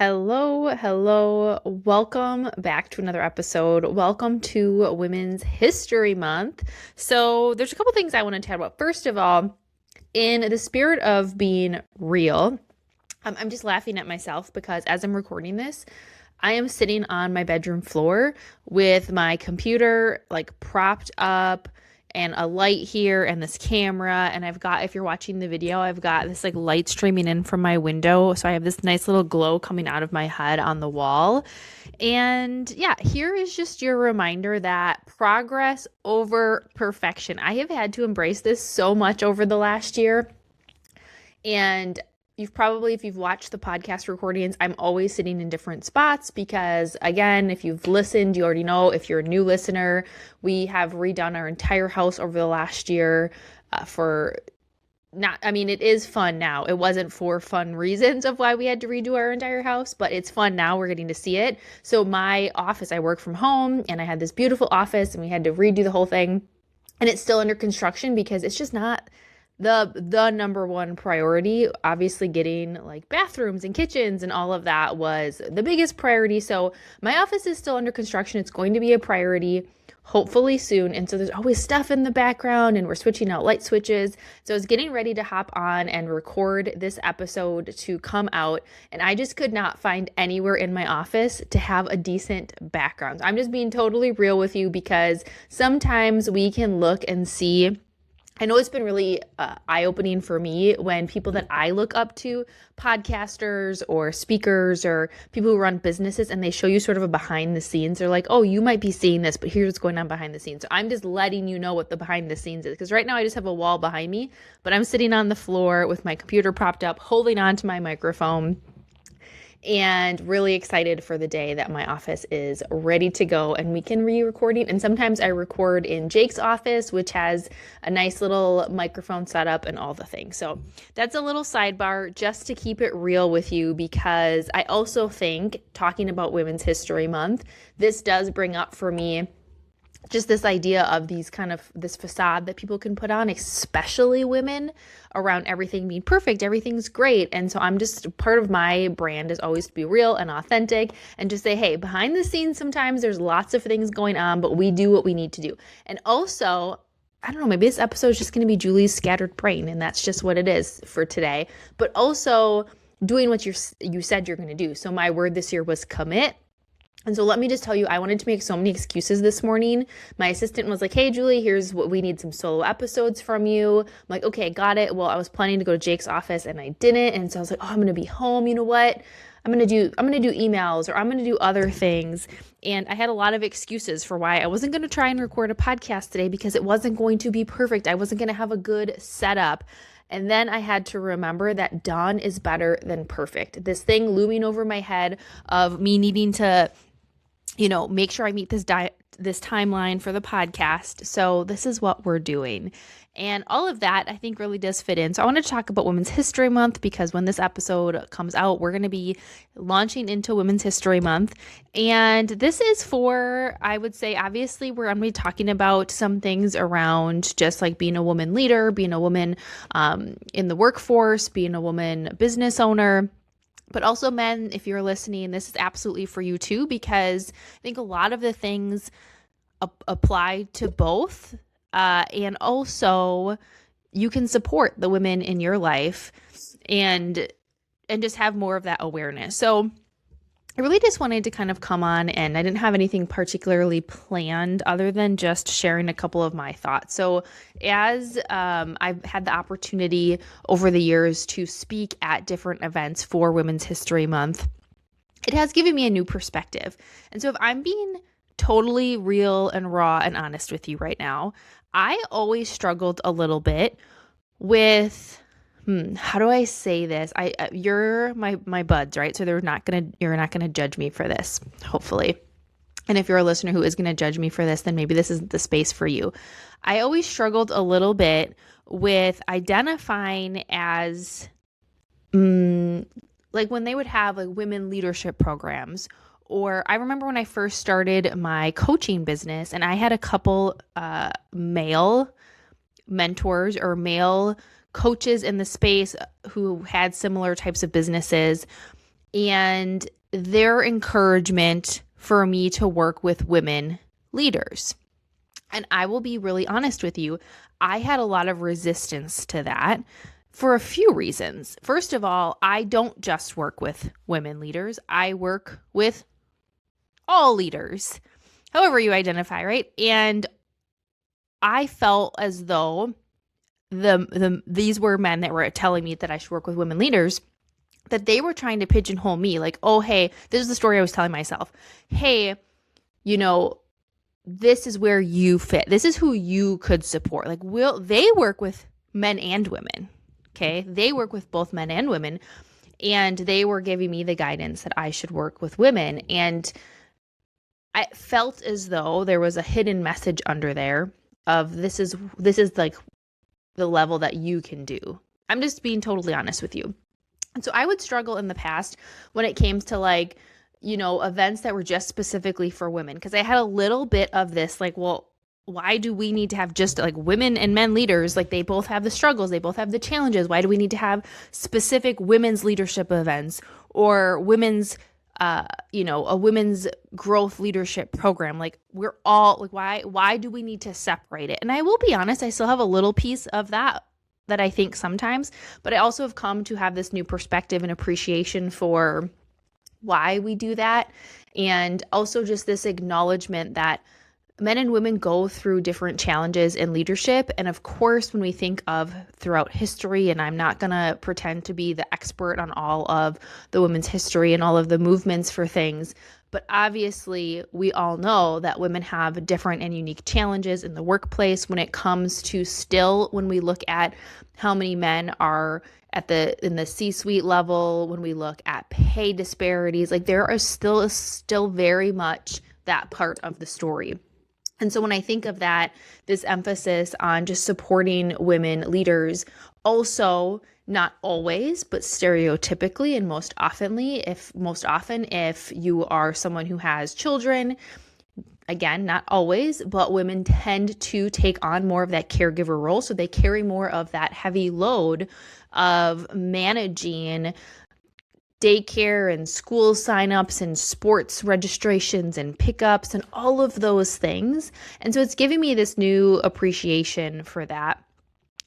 Hello. Welcome back to another episode. Welcome to Women's History Month. So, there's a couple things I want to chat about. First of all, in the spirit of being real, I'm just laughing at myself because as I'm recording this, I am sitting on my bedroom floor with my computer like propped up and a light here and this camera. And I've got, if you're watching the video, I've got this like light streaming in from my window. So I have this nice little glow coming out of my head on the wall. And yeah, here is just your reminder that progress over perfection. I have had to embrace this so much over the last year. And you've probably, if you've watched the podcast recordings, I'm always sitting in different spots because, again, if you've listened, you already know. If you're a new listener, we have redone our entire house over the last year it is fun now. It wasn't for fun reasons of why we had to redo our entire house, but it's fun now. We're getting to see it. So my office, I work from home and I had this beautiful office and we had to redo the whole thing. And it's still under construction because it's just not the number one priority. Obviously getting like bathrooms and kitchens and all of that was the biggest priority. So my office is still under construction. It's going to be a priority hopefully soon. And so there's always stuff in the background and we're switching out light switches. So I was getting ready to hop on and record this episode to come out. And I just could not find anywhere in my office to have a decent background. So I'm just being totally real with you because sometimes we can look and see. I know it's been really eye-opening for me when people that I look up to, podcasters or speakers or people who run businesses, and they show you sort of a behind the scenes. They're like, oh, you might be seeing this, but here's what's going on behind the scenes. So I'm just letting you know what the behind the scenes is. Because right now I just have a wall behind me, but I'm sitting on the floor with my computer propped up, holding on to my microphone, and really excited for the day that my office is ready to go and we can re-recording. And sometimes I record in Jake's office, which has a nice little microphone setup and all the things. So that's a little sidebar just to keep it real with you, because I also think, talking about Women's History Month, this does bring up for me just this idea of this facade that people can put on, especially women, around everything being perfect, everything's great. And so I'm just, part of my brand is always to be real and authentic and just say, hey, behind the scenes, sometimes there's lots of things going on, but we do what we need to do. And also, I don't know, maybe this episode is just going to be Julie's scattered brain, and that's just what it is for today. But also doing what you said you're going to do. So my word this year was commit. And so let me just tell you, I wanted to make so many excuses this morning. My assistant was like, hey, Julie, here's what we need, some solo episodes from you. I'm like, okay, got it. Well, I was planning to go to Jake's office and I didn't. And so I was like, oh, I'm going to be home. You know what? I'm going to do emails, or I'm going to do other things. And I had a lot of excuses for why I wasn't going to try and record a podcast today, because it wasn't going to be perfect. I wasn't going to have a good setup. And then I had to remember that done is better than perfect. This thing looming over my head of me needing to make sure I meet this timeline for the podcast. So this is what we're doing. And all of that, I think, really does fit in. So I wanted to talk about Women's History Month, because when this episode comes out, we're going to be launching into Women's History Month. And this is for, I would say, obviously, we're going to be talking about some things around just like being a woman leader, being a woman in the workforce, being a woman business owner. But also, men, if you're listening, this is absolutely for you too, because I think a lot of the things apply to both. And also, you can support the women in your life and just have more of that awareness. So I really just wanted to kind of come on, and I didn't have anything particularly planned other than just sharing a couple of my thoughts. So as I've had the opportunity over the years to speak at different events for Women's History Month, it has given me a new perspective. And so if I'm being totally real and raw and honest with you right now, I always struggled a little bit with how do I say this? You're my buds, right? So you're not gonna judge me for this, hopefully. And if you're a listener who is gonna judge me for this, then maybe this isn't the space for you. I always struggled a little bit with identifying as, like when they would have like women leadership programs. Or I remember when I first started my coaching business, and I had a couple male mentors or male coaches in the space who had similar types of businesses. and their encouragement for me to work with women leaders. And I will be really honest with you, I had a lot of resistance to that for a few reasons. First of all, I don't just work with women leaders, I work with all leaders, however you identify, right? And I felt as though these were men that were telling me that I should work with women leaders, that they were trying to pigeonhole me, like, oh, hey, this is the story I was telling myself. Hey, this is where you fit. This is who you could support. Like, they work with men and women. Okay. They work with both men and women. And they were giving me the guidance that I should work with women. And I felt as though there was a hidden message under there of this is like the level that you can do. I'm just being totally honest with you. And so I would struggle in the past when it came to like, events that were just specifically for women, because I had a little bit of this like, well, why do we need to have just like women and men leaders? Like, they both have the struggles, they both have the challenges. Why do we need to have specific women's leadership events or women's a women's growth leadership program? Like, we're all like, why do we need to separate it? And I will be honest, I still have a little piece of that I think sometimes, but I also have come to have this new perspective and appreciation for why we do that. And also just this acknowledgement that men and women go through different challenges in leadership. And of course, when we think of throughout history, and I'm not going to pretend to be the expert on all of the women's history and all of the movements for things, but obviously we all know that women have different and unique challenges in the workplace when it comes to still, when we look at how many men are in the C-suite level, when we look at pay disparities, like there are still very much that part of the story. And so when I think of that, this emphasis on just supporting women leaders, also not always, but stereotypically and most often, if you are someone who has children, again, not always, but women tend to take on more of that caregiver role. So they carry more of that heavy load of managing daycare and school signups and sports registrations and pickups and all of those things. And so it's giving me this new appreciation for that.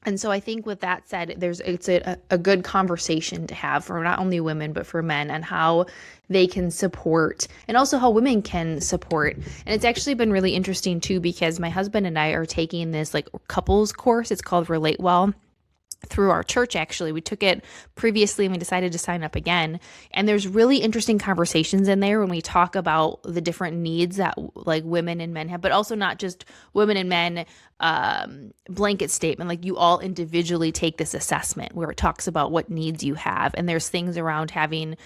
And so I think with that said, it's a good conversation to have for not only women, but for men, and how they can support and also how women can support. And it's actually been really interesting too, because my husband and I are taking this like couples course. It's called Relate Well, through our church. Actually, we took it previously and we decided to sign up again. And there's really interesting conversations in there when we talk about the different needs that like women and men have, but also not just women and men blanket statement. Like, you all individually take this assessment where it talks about what needs you have. And there's things around having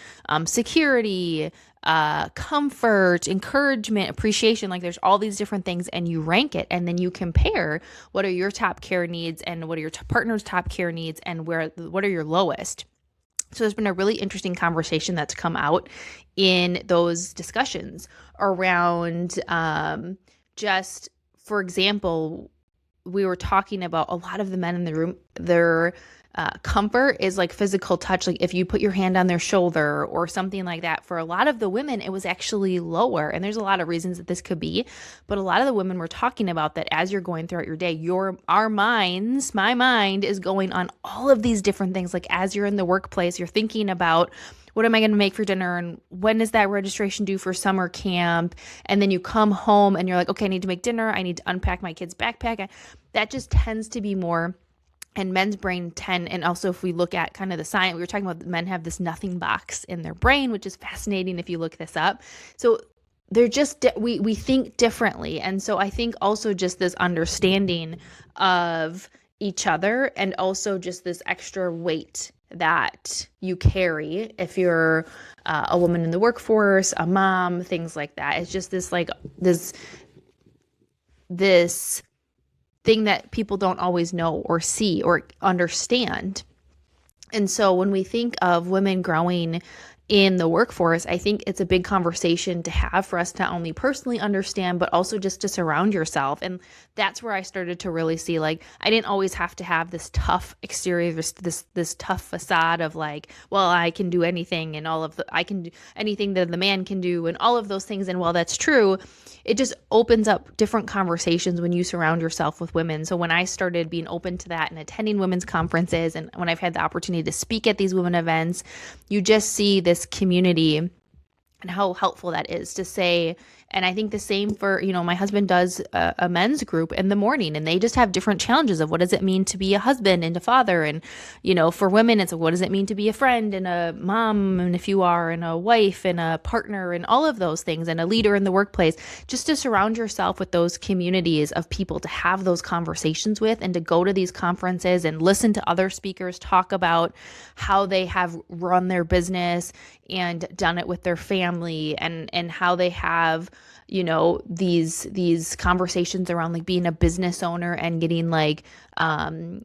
security, comfort, encouragement, appreciation. Like, there's all these different things, and you rank it, and then you compare what are your top care needs and what are your partner's top care needs, and what are your lowest. So there's been a really interesting conversation that's come out in those discussions around just, for example, we were talking about a lot of the men in the room, their comfort is like physical touch. Like if you put your hand on their shoulder or something like that. For a lot of the women, it was actually lower. And there's a lot of reasons that this could be. But a lot of the women were talking about that as you're going throughout your day, my mind is going on all of these different things. Like as you're in the workplace, you're thinking about, what am I going to make for dinner? And when is that registration due for summer camp? And then you come home and you're like, okay, I need to make dinner. I need to unpack my kid's backpack. That just tends to be more. And men's brain and also if we look at kind of the science, we were talking about men have this nothing box in their brain, which is fascinating if you look this up. So they're just, we think differently. And so I think also just this understanding of each other, and also just this extra weight that you carry if you're a woman in the workforce, a mom, things like that. It's just this like this thing that people don't always know or see or understand. And so when we think of women growing in the workforce, I think it's a big conversation to have for us to not only personally understand, but also just to surround yourself. And that's where I started to really see, like, I didn't always have to have this tough exterior, this tough facade of like, well, I can do anything and I can do anything that the man can do and all of those things. And while that's true, it just opens up different conversations when you surround yourself with women. So when I started being open to that and attending women's conferences, and when I've had the opportunity to speak at these women events, you just see this community and how helpful that is to say. And I think the same for, my husband does a men's group in the morning, and they just have different challenges of what does it mean to be a husband and a father. And, for women, it's what does it mean to be a friend and a mom, and if you are, and a wife and a partner and all of those things, and a leader in the workplace, just to surround yourself with those communities of people to have those conversations with, and to go to these conferences and listen to other speakers talk about how they have run their business and done it with their family, and how they have these conversations around like being a business owner and getting like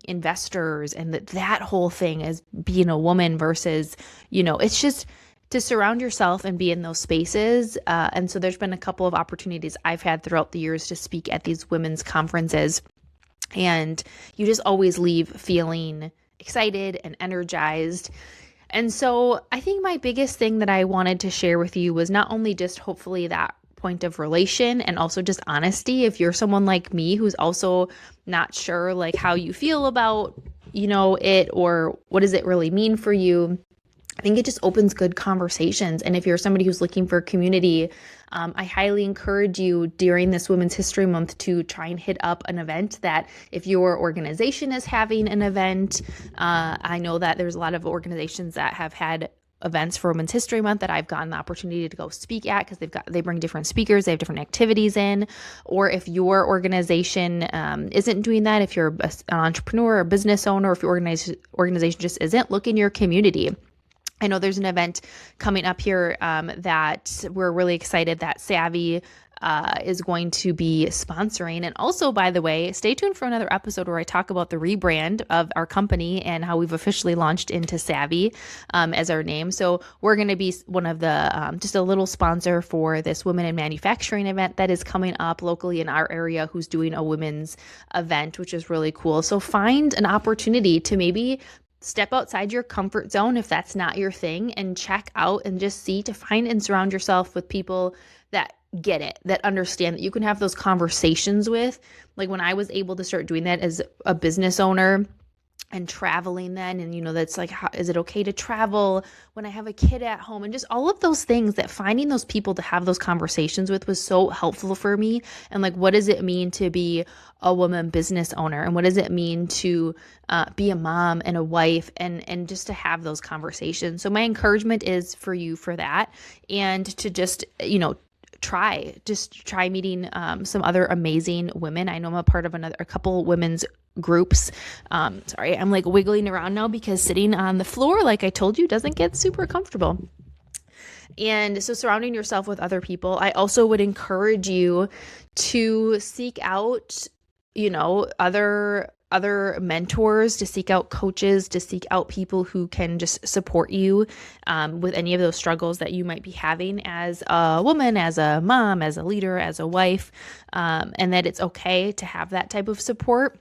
investors, and that whole thing is being a woman versus it's just to surround yourself and be in those spaces. And so there's been a couple of opportunities I've had throughout the years to speak at these women's conferences, and you just always leave feeling excited and energized. And so I think my biggest thing that I wanted to share with you was not only just hopefully that point of relation, and also just honesty. If you're someone like me who's also not sure like how you feel about, it, or what does it really mean for you, I think it just opens good conversations. And if you're somebody who's looking for a community, I highly encourage you during this Women's History Month to try and hit up an event that if your organization is having an event, I know that there's a lot of organizations that have had events for Women's History Month that I've gotten the opportunity to go speak at, because they bring different speakers, they have different activities in. Or if your organization isn't doing that, if you're an entrepreneur or business owner, or if your organization just isn't, look in your community. I know there's an event coming up here that we're really excited that Savvy is going to be sponsoring. And also, by the way, stay tuned for another episode where I talk about the rebrand of our company and how we've officially launched into Savvy as our name. So we're going to be one of the, just a little sponsor for this Women in Manufacturing event that is coming up locally in our area, who's doing a women's event, which is really cool. So find an opportunity to maybe step outside your comfort zone if that's not your thing, and check out and just see, to find and surround yourself with people that get it, that understand, that you can have those conversations with. Like when I was able to start doing that as a business owner and traveling then, and that's like, how is it okay to travel when I have a kid at home, and just all of those things, that finding those people to have those conversations with was so helpful for me. And like, what does it mean to be a woman business owner, and what does it mean to be a mom and a wife, and just to have those conversations. So my encouragement is for you for that, and to just try meeting some other amazing women. I know I'm a part of a couple women's groups. Sorry, I'm like wiggling around now because sitting on the floor, like I told you, doesn't get super comfortable. And so surrounding yourself with other people, I also would encourage you to seek out, other mentors, to seek out coaches, to seek out people who can just support you with any of those struggles that you might be having as a woman, as a mom, as a leader, as a wife, and that it's okay to have that type of support.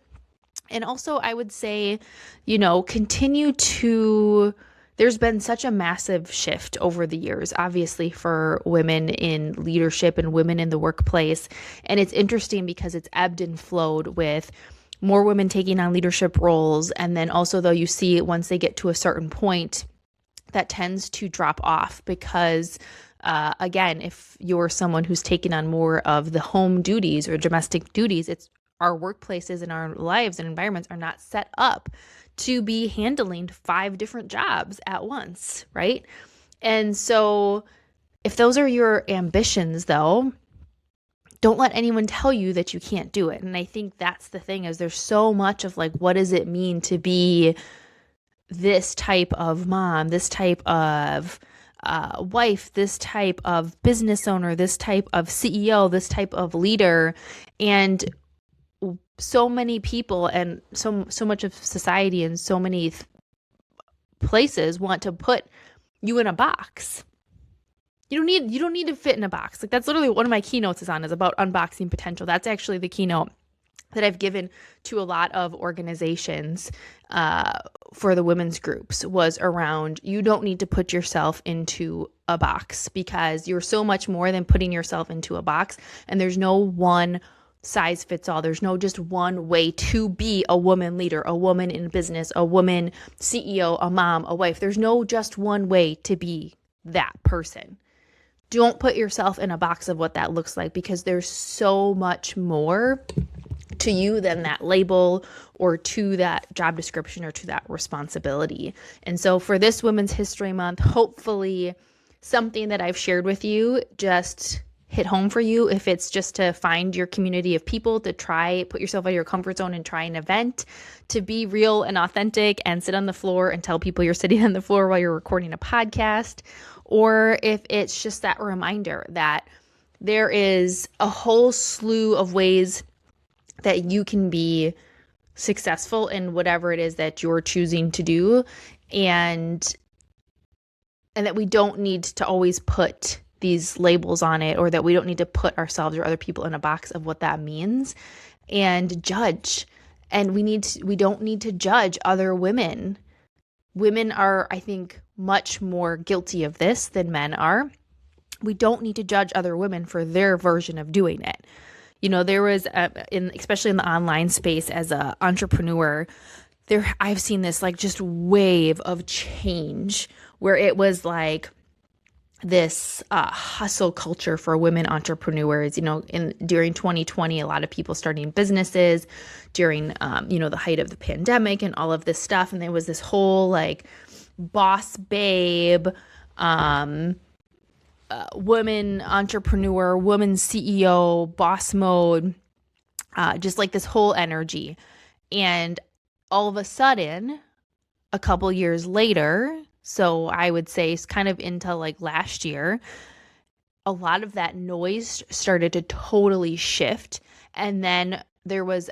And also, I would say, continue to, there's been such a massive shift over the years, obviously, for women in leadership and women in the workplace. And it's interesting because it's ebbed and flowed with more women taking on leadership roles. And then also, though, you see once they get to a certain point, that tends to drop off because, again, if you're someone who's taking on more of the home duties or domestic duties, it's our workplaces and our lives and environments are not set up to be handling 5 different jobs at once, right? And so if those are your ambitions, though, don't let anyone tell you that you can't do it. And I think that's the thing, is there's so much of like, what does it mean to be this type of mom, this type of wife, this type of business owner, this type of CEO, this type of leader. And so many people and so much of society and so many places want to put you in a box. You don't need to fit in a box. Like that's literally one of my keynotes is about unboxing potential. That's actually the keynote that I've given to a lot of organizations for the women's groups, was around you don't need to put yourself into a box, because you're so much more than putting yourself into a box. And there's no one size fits all. There's no just one way to be a woman leader, a woman in business, a woman CEO, a mom, a wife. There's no just one way to be that person. Don't put yourself in a box of what that looks like, because there's so much more to you than that label or to that job description or to that responsibility. And so for this Women's History Month, hopefully something that I've shared with you just hit home for you. If it's just to find your community of people, to try, put yourself out of your comfort zone and try an event, to be real and authentic and sit on the floor and tell people you're sitting on the floor while you're recording a podcast, or if it's just that reminder that there is a whole slew of ways that you can be successful in whatever it is that you're choosing to do, and that we don't need to always put these labels on it, or that we don't need to put ourselves or other people in a box of what that means and judge. And we don't need to judge other women. Women are, I think, much more guilty of this than men are. We don't need to judge other women for their version of doing it. You know, there was, especially in the online space as an entrepreneur, I've seen this like just wave of change where it was like this hustle culture for women entrepreneurs. You know, during 2020, a lot of people starting businesses during, the height of the pandemic and all of this stuff. And there was this whole like boss babe, woman entrepreneur, woman CEO, boss mode, just like this whole energy. And all of a sudden, a couple years later, so I would say it's kind of into like last year, a lot of that noise started to totally shift. And then there was,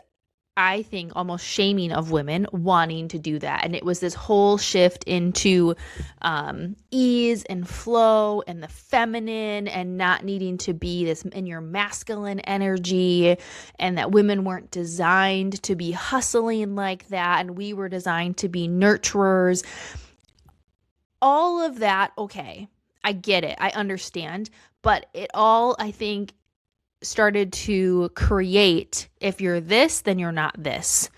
I think, almost shaming of women wanting to do that. And it was this whole shift into ease and flow and the feminine, and not needing to be this in your masculine energy, and that women weren't designed to be hustling like that, and we were designed to be nurturers. All of that, okay, I get it, I understand, but it all, I think, started to create, if you're this, then you're not this.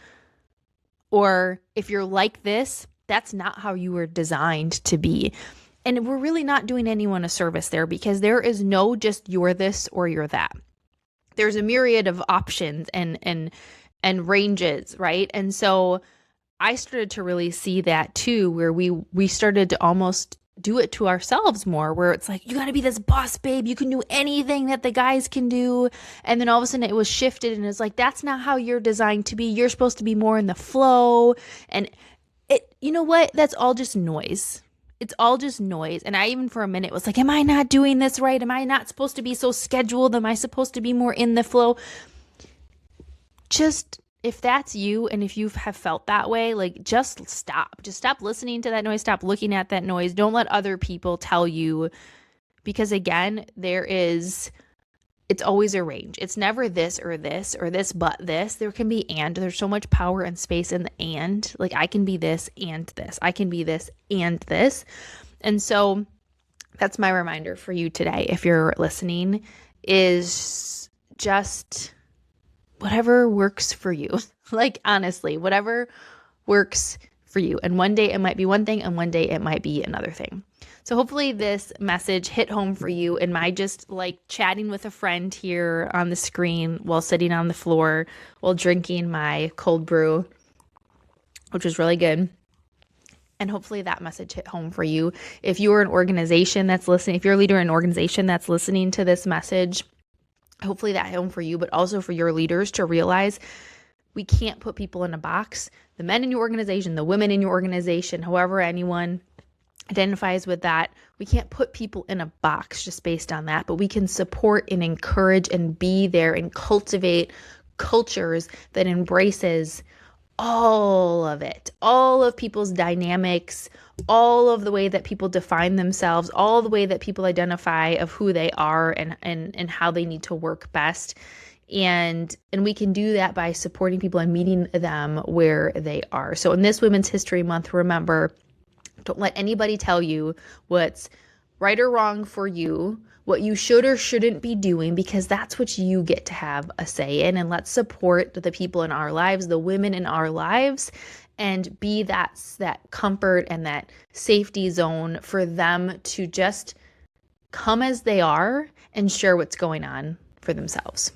Or if you're like this, that's not how you were designed to be. And we're really not doing anyone a service there, because there is no just you're this or you're that. There's a myriad of options and ranges, right? And so I started to really see that too, where we started to almost do it to ourselves more, where it's like, you got to be this boss babe, you can do anything that the guys can do. And then all of a sudden it was shifted, and it's like, that's not how you're designed to be. You're supposed to be more in the flow. And you know what? That's all just noise. It's all just noise. And I even for a minute was like, am I not doing this right? Am I not supposed to be so scheduled? Am I supposed to be more in the flow? Just, if that's you, and if you have felt that way, like just stop listening to that noise. Stop looking at that noise. Don't let other people tell you, because again, it's always a range. It's never this or this or this, but this. There can be and. There's so much power and space in the and. Like I can be this and this. I can be this and this. And so that's my reminder for you today, if you're listening, is just whatever works for you. Like honestly, whatever works for you. And one day it might be one thing, and one day it might be another thing. So hopefully this message hit home for you, and my just like chatting with a friend here on the screen while sitting on the floor while drinking my cold brew, which was really good. And hopefully that message hit home for you. If you are an organization that's listening, if you're a leader in an organization that's listening to this message, hopefully that hit home for you, but also for your leaders to realize we can't put people in a box. The men in your organization, the women in your organization, however anyone identifies with that, we can't put people in a box just based on that, but we can support and encourage and be there and cultivate cultures that embraces all of it, all of people's dynamics, all of the way that people define themselves, all the way that people identify of who they are and how they need to work best. And we can do that by supporting people and meeting them where they are. So in this Women's History Month, remember, don't let anybody tell you what's right or wrong for you, what you should or shouldn't be doing, because that's what you get to have a say in. And let's support the people in our lives, the women in our lives, and be that comfort and that safety zone for them to just come as they are and share what's going on for themselves.